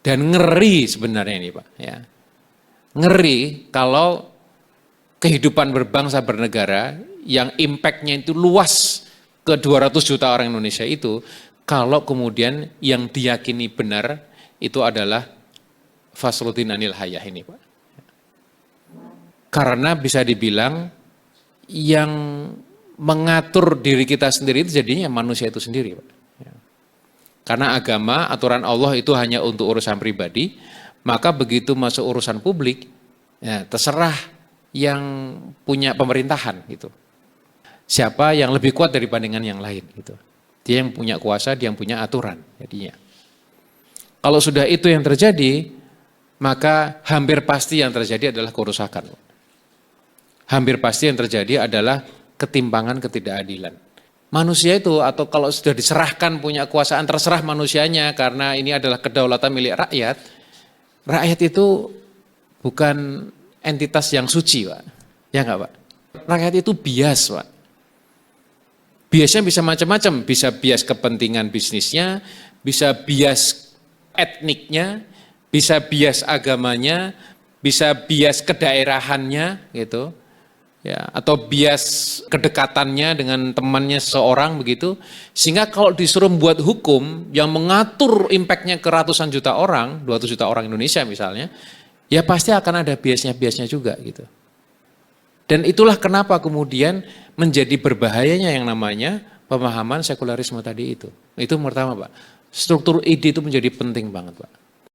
Dan ngeri sebenarnya ini Pak. Ya. Ngeri kalau kehidupan berbangsa bernegara yang impact-nya itu luas ke 200 juta orang Indonesia itu, kalau kemudian yang diyakini benar itu adalah Fasluddin Anil Hayah ini Pak. Karena bisa dibilang yang mengatur diri kita sendiri itu jadinya manusia itu sendiri Pak. Karena agama, aturan Allah itu hanya untuk urusan pribadi, maka begitu masuk urusan publik, ya terserah yang punya pemerintahan gitu. Siapa yang lebih kuat dibandingkan yang lain gitu. Dia yang punya kuasa, dia yang punya aturan jadinya. Kalau sudah itu yang terjadi, maka hampir pasti yang terjadi adalah kerusakan. Hampir pasti yang terjadi adalah ketimpangan, ketidakadilan. Manusia itu atau kalau sudah diserahkan punya kekuasaan terserah manusianya karena ini adalah kedaulatan milik rakyat. Rakyat itu bukan entitas yang suci Pak. Ya enggak Pak? Rakyat itu bias Pak. Biasnya bisa macam-macam, bisa bias kepentingan bisnisnya, bisa bias etniknya, bisa bias agamanya, bisa bias kedaerahannya gitu. Ya, atau bias kedekatannya dengan temannya seseorang begitu, sehingga kalau disuruh membuat hukum yang mengatur impactnya ke ratusan juta orang, 200 juta orang Indonesia misalnya, ya pasti akan ada biasnya juga gitu. Dan itulah kenapa kemudian menjadi berbahayanya yang namanya pemahaman sekularisme tadi itu. Itu pertama Pak, struktur ide itu menjadi penting banget Pak.